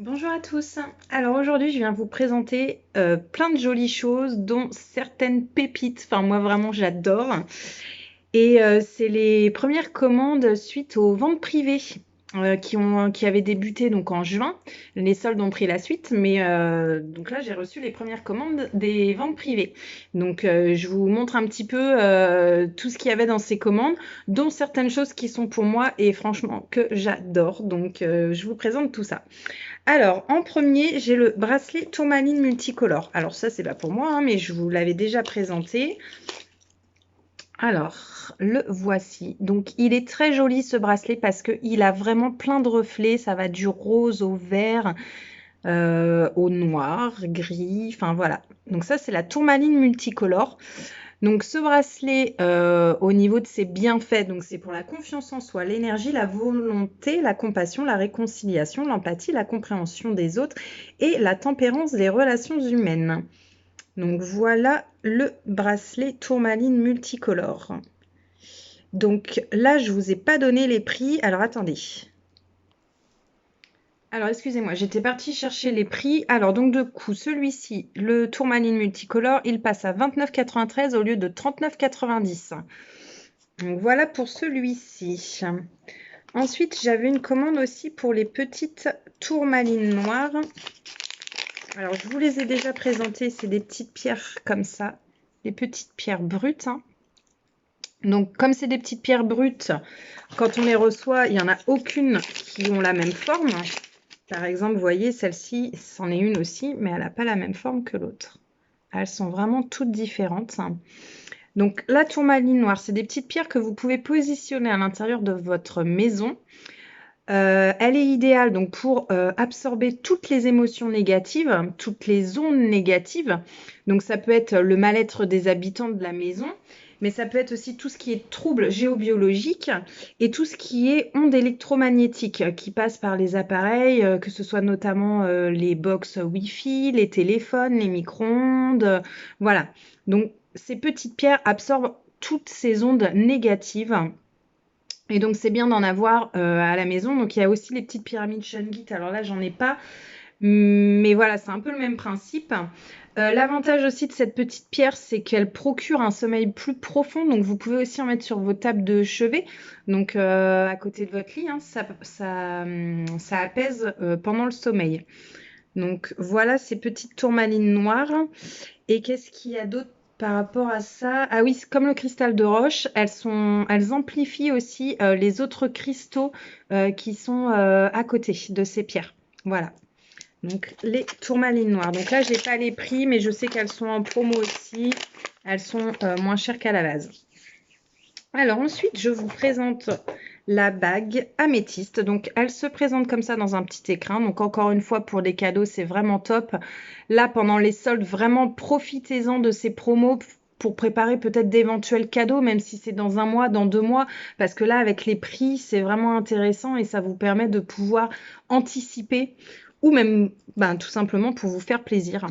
Bonjour à tous. Alors aujourd'hui, je viens vous présenter plein de jolies choses, dont certaines pépites. Enfin, moi vraiment, j'adore. Et c'est les premières commandes suite aux ventes privées qui avaient débuté donc en juin. Les soldes ont pris la suite, mais donc là, j'ai reçu les premières commandes des ventes privées. Donc je vous montre un petit peu tout ce qu'il y avait dans ces commandes, dont certaines choses qui sont pour moi et franchement que j'adore. Donc je vous présente tout ça. Alors, en premier, j'ai le bracelet tourmaline multicolore. Alors ça, c'est pas pour moi, hein, mais je vous l'avais déjà présenté. Alors, le voici. Donc, il est très joli ce bracelet parce qu'il a vraiment plein de reflets. Ça va du rose au vert, au noir, gris, enfin voilà. Donc ça, c'est la tourmaline multicolore. Donc ce bracelet, au niveau de ses bienfaits, donc c'est pour la confiance en soi, l'énergie, la volonté, la compassion, la réconciliation, l'empathie, la compréhension des autres et la tempérance des relations humaines. Donc voilà le bracelet tourmaline multicolore. Donc là, je vous ai pas donné les prix. Alors attendez. Alors excusez-moi, j'étais partie chercher les prix. Alors donc de coup, celui-ci, le tourmaline multicolore, il passe à 29,93 au lieu de 39,90. Donc voilà pour celui-ci. Ensuite, j'avais une commande aussi pour les petites tourmalines noires. Alors, je vous les ai déjà présentées. C'est des petites pierres comme ça, des petites pierres brutes, hein. Donc, comme c'est des petites pierres brutes, quand on les reçoit, il n'y en a aucune qui ont la même forme. Par exemple, vous voyez, celle-ci, c'en est une aussi, mais elle n'a pas la même forme que l'autre. Elles sont vraiment toutes différentes. Donc la tourmaline noire, c'est des petites pierres que vous pouvez positionner à l'intérieur de votre maison. Elle est idéale donc pour absorber toutes les émotions négatives, toutes les ondes négatives. Donc ça peut être le mal-être des habitants de la maison, mais ça peut être aussi tout ce qui est troubles géobiologiques et tout ce qui est ondes électromagnétiques qui passent par les appareils, que ce soit notamment les box Wi-Fi, les téléphones, les micro-ondes, voilà. Donc ces petites pierres absorbent toutes ces ondes négatives. Et donc, c'est bien d'en avoir à la maison. Donc, il y a aussi les petites pyramides Shungite. Alors là, j'en ai pas. Mais voilà, c'est un peu le même principe. L'avantage aussi de cette petite pierre, c'est qu'elle procure un sommeil plus profond. Donc, vous pouvez aussi en mettre sur vos tables de chevet. Donc, à côté de votre lit, hein, ça apaise pendant le sommeil. Donc, voilà ces petites tourmalines noires. Et qu'est-ce qu'il y a d'autre par rapport à ça? Ah oui, comme le cristal de roche, elles amplifient aussi les autres cristaux qui sont à côté de ces pierres. Voilà. Donc les tourmalines noires. Donc là, j'ai pas les prix, mais je sais qu'elles sont en promo aussi. Elles sont moins chères qu'à la base. Alors ensuite, je vous présente la bague améthyste. Donc elle se présente comme ça dans un petit écrin. Donc encore une fois, pour les cadeaux, c'est vraiment top. Là, pendant les soldes, vraiment profitez-en de ces promos pour préparer peut-être d'éventuels cadeaux, même si c'est dans un mois, dans 2 mois, parce que là, avec les prix, c'est vraiment intéressant et ça vous permet de pouvoir anticiper ou même tout simplement pour vous faire plaisir.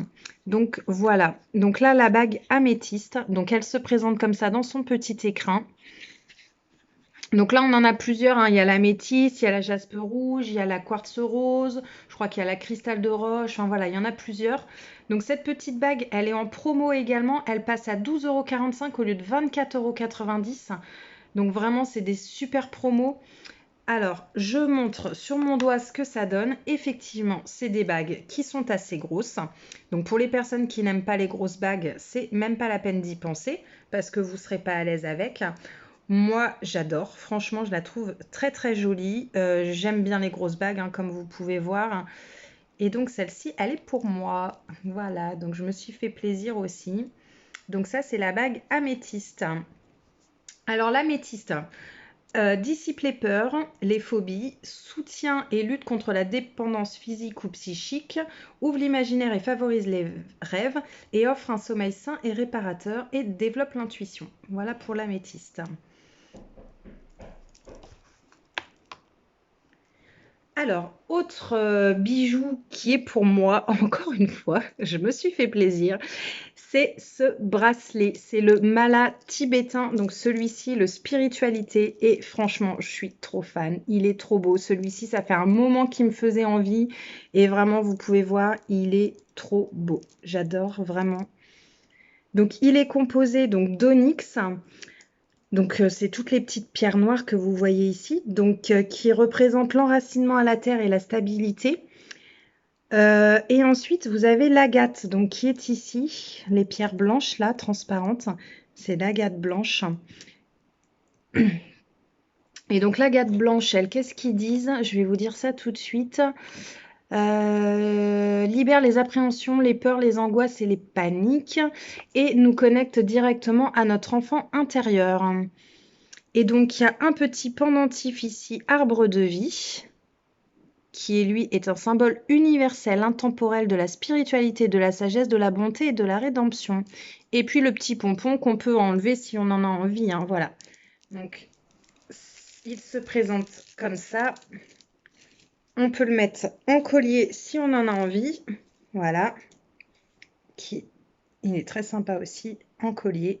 Donc voilà. Donc là, la bague améthyste. Donc elle se présente comme ça dans son petit écrin. Donc là, on en a plusieurs, hein. Il y a la métisse, il y a la jaspe rouge, il y a la quartz rose, je crois qu'il y a la cristal de roche. Enfin voilà, il y en a plusieurs. Donc cette petite bague, elle est en promo également. Elle passe à 12,45 € au lieu de 24,90 €. Donc vraiment, c'est des super promos. Alors, je montre sur mon doigt ce que ça donne. Effectivement, c'est des bagues qui sont assez grosses. Donc pour les personnes qui n'aiment pas les grosses bagues, c'est même pas la peine d'y penser parce que vous ne serez pas à l'aise avec. Moi, j'adore. Franchement, je la trouve très très jolie. J'aime bien les grosses bagues, hein, comme vous pouvez voir. Et donc celle-ci, elle est pour moi. Voilà, donc je me suis fait plaisir aussi. Donc ça, c'est la bague améthyste. Alors l'améthyste dissipe les peurs, les phobies, soutient et lutte contre la dépendance physique ou psychique, ouvre l'imaginaire et favorise les rêves, et offre un sommeil sain et réparateur et développe l'intuition. Voilà pour l'améthyste. Alors, autre bijou qui est pour moi, encore une fois, je me suis fait plaisir, c'est ce bracelet. C'est le mala tibétain, donc celui-ci, le spiritualité. Et franchement, je suis trop fan. Il est trop beau. Celui-ci, ça fait un moment qu'il me faisait envie. Et vraiment, vous pouvez voir, il est trop beau. J'adore vraiment. Donc, il est composé donc d'onyx. Donc, c'est toutes les petites pierres noires que vous voyez ici, donc qui représentent l'enracinement à la terre et la stabilité. Et ensuite, vous avez l'agate, donc qui est ici, les pierres blanches là, transparentes. C'est l'agate blanche. Et donc l'agate blanche, elle, qu'est-ce qu'ils disent? Je vais vous dire ça tout de suite. Libère les appréhensions, les peurs, les angoisses et les paniques et nous connecte directement à notre enfant intérieur. Et donc, il y a un petit pendentif ici, arbre de vie, qui lui est un symbole universel, intemporel de la spiritualité, de la sagesse, de la bonté et de la rédemption. Et puis le petit pompon qu'on peut enlever si on en a envie, hein, voilà. Donc, il se présente comme ça. On peut le mettre en collier si on en a envie. Voilà. Il est très sympa aussi en collier.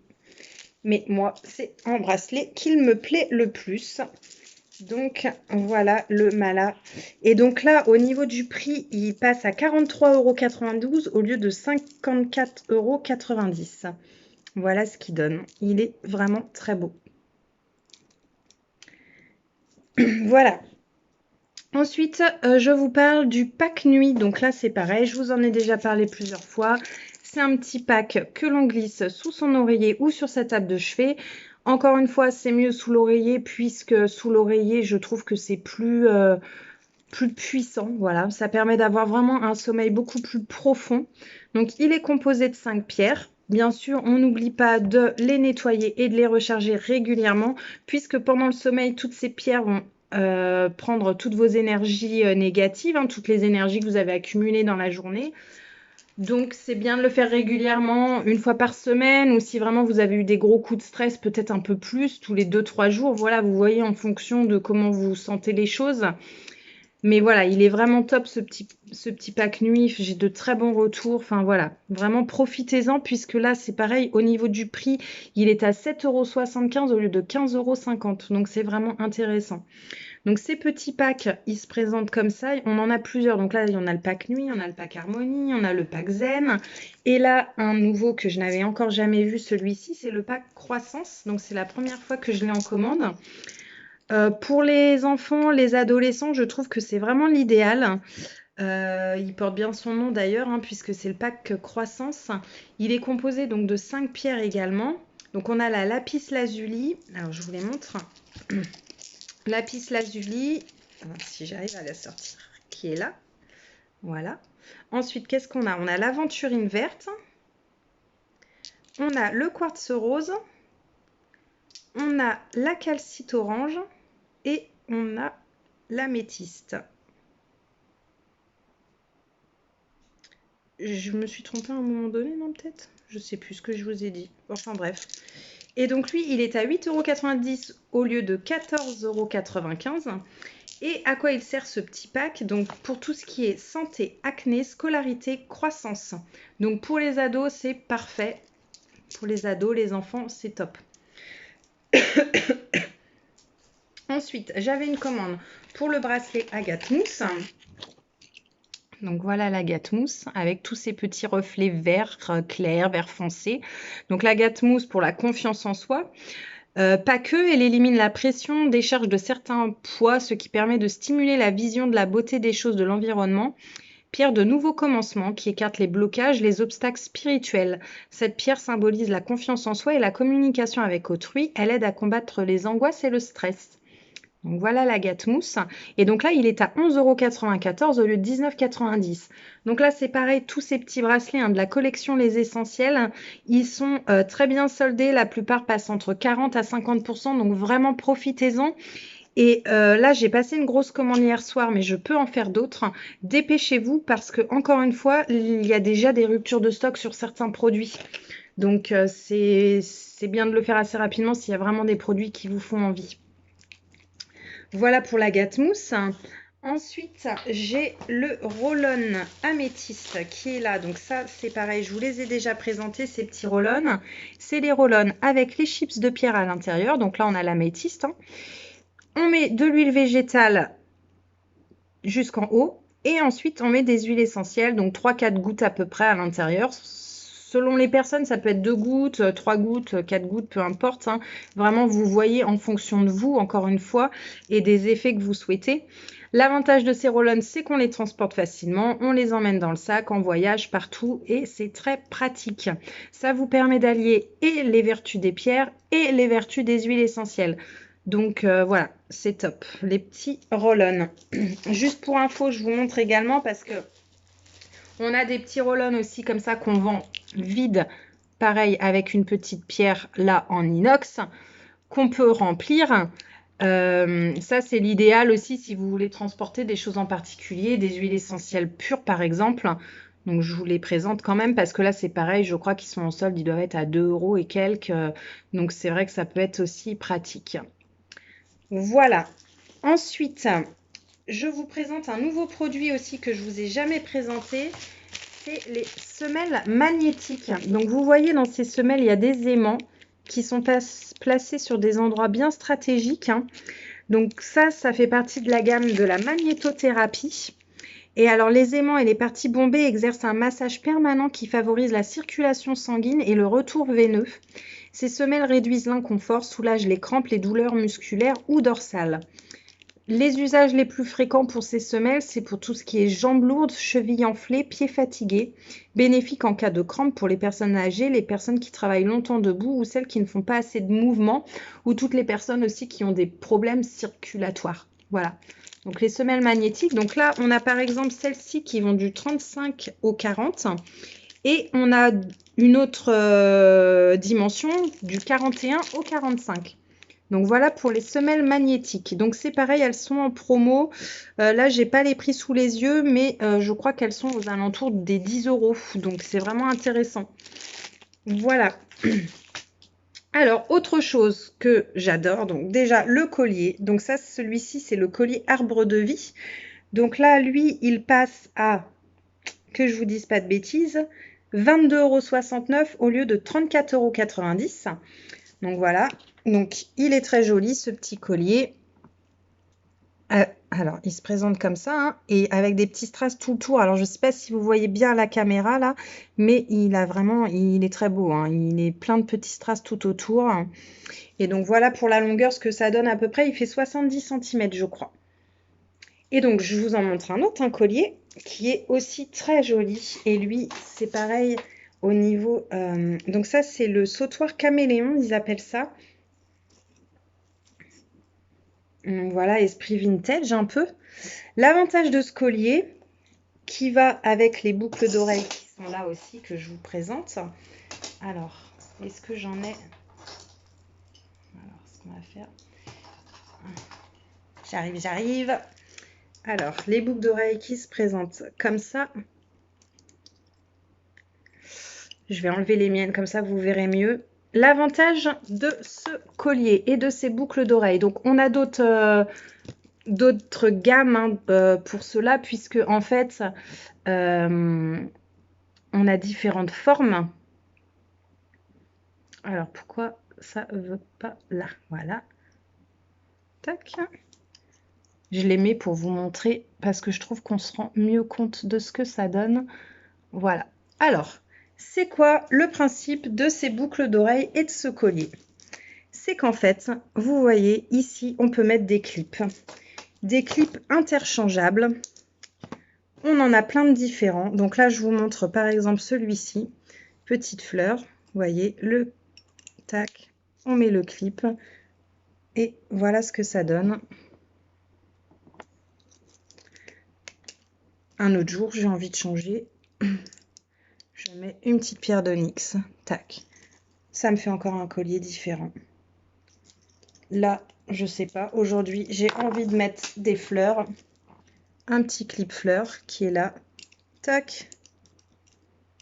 Mais moi, c'est en bracelet qu'il me plaît le plus. Donc, voilà le mala. Et donc là, au niveau du prix, il passe à 43,92 € au lieu de 54,90 €. Voilà ce qu'il donne. Il est vraiment très beau. Voilà. Ensuite, je vous parle du pack nuit. Donc là, c'est pareil. Je vous en ai déjà parlé plusieurs fois. C'est un petit pack que l'on glisse sous son oreiller ou sur sa table de chevet. Encore une fois, c'est mieux sous l'oreiller puisque sous l'oreiller, je trouve que c'est plus puissant. Voilà, ça permet d'avoir vraiment un sommeil beaucoup plus profond. Donc, il est composé de 5 pierres. Bien sûr, on n'oublie pas de les nettoyer et de les recharger régulièrement puisque pendant le sommeil, toutes ces pierres vont prendre toutes vos énergies négatives, hein, toutes les énergies que vous avez accumulées dans la journée. Donc, c'est bien de le faire régulièrement, une fois par semaine, ou si vraiment vous avez eu des gros coups de stress, peut-être un peu plus, tous les 2-3 jours. Voilà, vous voyez en fonction de comment vous sentez les choses. Mais voilà, il est vraiment top ce petit pack nuit. J'ai de très bons retours. Enfin voilà, vraiment profitez-en puisque là, c'est pareil, au niveau du prix, il est à 7,75 € au lieu de 15,50 €. Donc, c'est vraiment intéressant. Donc, ces petits packs, ils se présentent comme ça. On en a plusieurs. Donc là, il y en a le pack nuit, on a le pack harmonie, on a le pack zen. Et là, un nouveau que je n'avais encore jamais vu, celui-ci, c'est le pack croissance. Donc, c'est la première fois que je l'ai en commande. Pour les enfants, les adolescents, je trouve que c'est vraiment l'idéal. Il porte bien son nom d'ailleurs, hein, puisque c'est le pack croissance. Il est composé donc de 5 pierres également. Donc on a la lapis lazuli. Alors je vous les montre. Lapis lazuli, si j'arrive à la sortir, qui est là. Voilà. Ensuite, qu'est-ce qu'on a? On a l'aventurine verte. On a le quartz rose. On a la calcite orange. Et on a l'améthyste. Je me suis trompée à un moment donné, non peut-être? Je sais plus ce que je vous ai dit. Enfin bref. Et donc lui, il est à 8,90 € au lieu de 14,95 €. Et à quoi il sert ce petit pack? Donc pour tout ce qui est santé, acné, scolarité, croissance. Donc pour les ados, c'est parfait. Pour les ados, les enfants, c'est top. Ensuite, j'avais une commande pour le bracelet agate mousse. Donc voilà l'agate mousse avec tous ces petits reflets verts clairs, vert foncé. Donc l'agate mousse pour la confiance en soi. Pas que, elle élimine la pression, décharge de certains poids, ce qui permet de stimuler la vision de la beauté des choses de l'environnement. Pierre de nouveau commencement qui écarte les blocages, les obstacles spirituels. Cette pierre symbolise la confiance en soi et la communication avec autrui. Elle aide à combattre les angoisses et le stress. Donc voilà l'agate mousse. Et donc là, il est à 11,94 € au lieu de 19,90 €. Donc là, c'est pareil, tous ces petits bracelets hein, de la collection Les Essentiels, ils sont très bien soldés. La plupart passent entre 40 à 50%. Donc vraiment, profitez-en. Et là, j'ai passé une grosse commande hier soir, mais je peux en faire d'autres. Dépêchez-vous parce que, encore une fois, il y a déjà des ruptures de stock sur certains produits. Donc, c'est bien de le faire assez rapidement s'il y a vraiment des produits qui vous font envie. Voilà pour l'agate mousse. Ensuite, j'ai le roll-on améthyste qui est là. Donc ça, c'est pareil, je vous les ai déjà présentés, ces petits roll-on. C'est les roll-on avec les chips de pierre à l'intérieur. Donc là, on a l'améthyste. Hein. On met de l'huile végétale jusqu'en haut. Et ensuite, on met des huiles essentielles, donc 3-4 gouttes à peu près à l'intérieur. Selon les personnes, ça peut être 2 gouttes, 3 gouttes, 4 gouttes, peu importe. Hein. Vraiment, vous voyez en fonction de vous, encore une fois, et des effets que vous souhaitez. L'avantage de ces roll-on, c'est qu'on les transporte facilement, on les emmène dans le sac, en voyage, partout, et c'est très pratique. Ça vous permet d'allier et les vertus des pierres et les vertus des huiles essentielles. Donc voilà, c'est top. Les petits roll-on. Juste pour info, je vous montre également parce que on a des petits roll-on aussi comme ça qu'on vend vide, pareil avec une petite pierre là en inox, qu'on peut remplir. Ça, c'est l'idéal aussi si vous voulez transporter des choses en particulier, des huiles essentielles pures par exemple. Donc, je vous les présente quand même parce que là, c'est pareil, je crois qu'ils sont en solde, ils doivent être à 2 € et quelques. Donc, c'est vrai que ça peut être aussi pratique. Voilà. Ensuite, je vous présente un nouveau produit aussi que je vous ai jamais présenté. C'est les semelles magnétiques. Donc, vous voyez dans ces semelles, il y a des aimants qui sont placés sur des endroits bien stratégiques. Hein. Donc ça fait partie de la gamme de la magnétothérapie. Et alors, les aimants et les parties bombées exercent un massage permanent qui favorise la circulation sanguine et le retour veineux. Ces semelles réduisent l'inconfort, soulagent les crampes, les douleurs musculaires ou dorsales. Les usages les plus fréquents pour ces semelles, c'est pour tout ce qui est jambes lourdes, chevilles enflées, pieds fatigués. Bénéfique en cas de crampes pour les personnes âgées, les personnes qui travaillent longtemps debout ou celles qui ne font pas assez de mouvement ou toutes les personnes aussi qui ont des problèmes circulatoires. Voilà. Donc les semelles magnétiques. Donc là, on a par exemple celles-ci qui vont du 35 au 40. Et on a une autre dimension du 41 au 45. Donc voilà pour les semelles magnétiques. Donc c'est pareil, elles sont en promo. Là, j'ai pas les prix sous les yeux, mais je crois qu'elles sont aux alentours des 10 €. Donc c'est vraiment intéressant. Voilà. Alors, autre chose que j'adore, donc déjà le collier. Donc ça, celui-ci, c'est le collier arbre de vie. Donc là, lui, il passe à, que je vous dise pas de bêtises, 22,69 € au lieu de 34,90 €. Donc voilà, donc il est très joli ce petit collier. Alors, il se présente comme ça, hein, et avec des petits strass tout autour. Alors, je ne sais pas si vous voyez bien la caméra là, mais il est très beau. Hein, il est plein de petits strass tout autour. Et donc voilà pour la longueur, ce que ça donne à peu près. Il fait 70 cm, je crois. Et donc, je vous en montre un autre, un collier qui est aussi très joli. Et lui, c'est pareil au niveau... donc ça, c'est le sautoir caméléon, ils appellent ça. Donc voilà, esprit vintage un peu. L'avantage de ce collier, qui va avec les boucles d'oreilles qui sont là aussi, que je vous présente. Alors, est-ce que j'en ai... Alors, ce qu'on va faire... J'arrive. Alors, les boucles d'oreilles qui se présentent comme ça. Je vais enlever les miennes, comme ça vous verrez mieux. L'avantage de ce collier et de ces boucles d'oreilles. Donc, on a d'autres gammes pour cela, puisque en fait, on a différentes formes. Alors, pourquoi ça ne veut pas là? Voilà. Tac. Je les mets pour vous montrer parce que je trouve qu'on se rend mieux compte de ce que ça donne. Voilà. Alors, c'est quoi le principe de ces boucles d'oreilles et de ce collier? C'est qu'en fait, vous voyez ici, on peut mettre des clips. Des clips interchangeables. On en a plein de différents. Donc là, je vous montre par exemple celui-ci. Petite fleur. Vous voyez, le tac. On met le clip. Et voilà ce que ça donne. Un autre jour, j'ai envie de changer. Je mets une petite pierre d'onyx. Tac. Ça me fait encore un collier différent. Là, je sais pas. Aujourd'hui, j'ai envie de mettre des fleurs. Un petit clip fleur qui est là. Tac.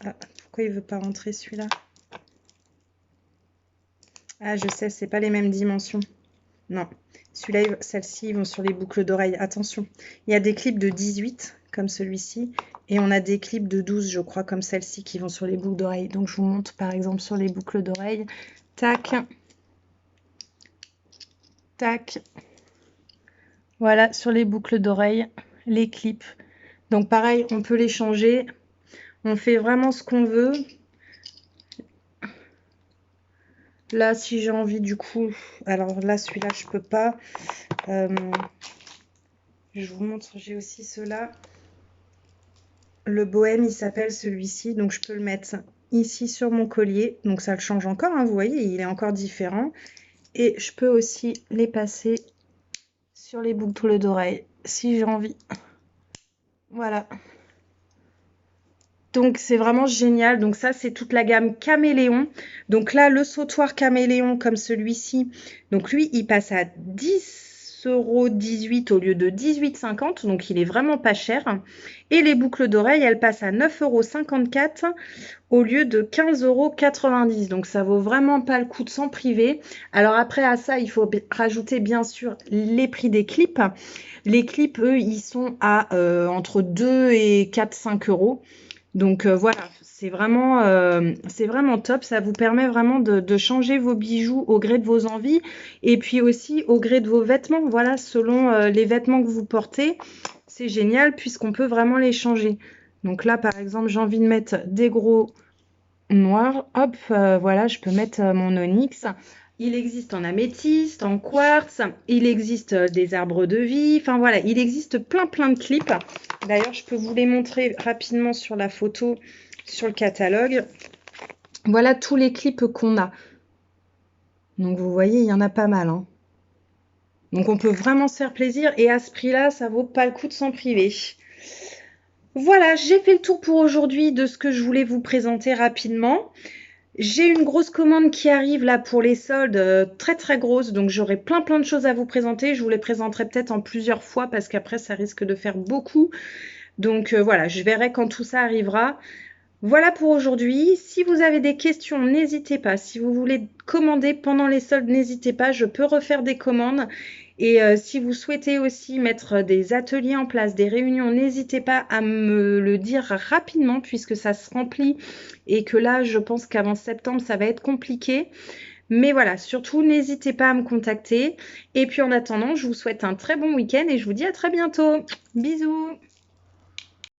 Ah, pourquoi il veut pas rentrer celui-là? Ah, je sais, c'est pas les mêmes dimensions. Non. Celui-là, celles-ci vont sur les boucles d'oreilles. Attention, il y a des clips de 18 comme celui-ci. Et on a des clips de 12, je crois, comme celle-ci qui vont sur les boucles d'oreilles. Donc, je vous montre, par exemple, sur les boucles d'oreilles. Tac. Tac. Voilà, sur les boucles d'oreilles, les clips. Donc, pareil, on peut les changer. On fait vraiment ce qu'on veut. Là, si j'ai envie, du coup... Alors là, celui-là, je peux pas. Je vous montre, j'ai aussi ceux-là. Le bohème, il s'appelle celui-ci. Donc, je peux le mettre ici sur mon collier. Donc, ça le change encore, hein, vous voyez, il est encore différent. Et je peux aussi les passer sur les boucles d'oreilles, si j'ai envie. Voilà. Donc, c'est vraiment génial. Donc, ça, c'est toute la gamme Caméléon. Donc là, le sautoir Caméléon, comme celui-ci, donc lui, il passe à 10,18 € au lieu de 18,50 €. Donc, il est vraiment pas cher. Et les boucles d'oreilles, elles passent à 9,54 € au lieu de 15,90 €. Donc, ça vaut vraiment pas le coup de s'en priver. Alors, après, à ça, il faut rajouter, bien sûr, les prix des clips. Les clips, eux, ils sont à entre 2 et 4-5 €. Donc voilà, c'est vraiment top. Ça vous permet vraiment de changer vos bijoux au gré de vos envies et puis aussi au gré de vos vêtements. Voilà, selon les vêtements que vous portez, c'est génial puisqu'on peut vraiment les changer. Donc là, par exemple, j'ai envie de mettre des gros noirs. Hop, voilà, je peux mettre mon onyx. Il existe en améthyste, en quartz, il existe des arbres de vie, enfin voilà, il existe plein de clips. D'ailleurs, je peux vous les montrer rapidement sur la photo, sur le catalogue. Voilà tous les clips qu'on a. Donc vous voyez, il y en a pas mal, hein. Donc on peut vraiment se faire plaisir et à ce prix-là, ça vaut pas le coup de s'en priver. Voilà, j'ai fait le tour pour aujourd'hui de ce que je voulais vous présenter rapidement. J'ai une grosse commande qui arrive là pour les soldes, très grosse, donc j'aurai plein de choses à vous présenter. Je vous les présenterai peut-être en plusieurs fois parce qu'après ça risque de faire beaucoup. Donc voilà, je verrai quand tout ça arrivera. Voilà pour aujourd'hui. Si vous avez des questions, n'hésitez pas. Si vous voulez commander pendant les soldes, n'hésitez pas. Je peux refaire des commandes. Et si vous souhaitez aussi mettre des ateliers en place, des réunions, n'hésitez pas à me le dire rapidement puisque ça se remplit et que là, je pense qu'avant septembre, ça va être compliqué. Mais voilà, surtout, n'hésitez pas à me contacter. Et puis en attendant, je vous souhaite un très bon week-end et je vous dis à très bientôt. Bisous!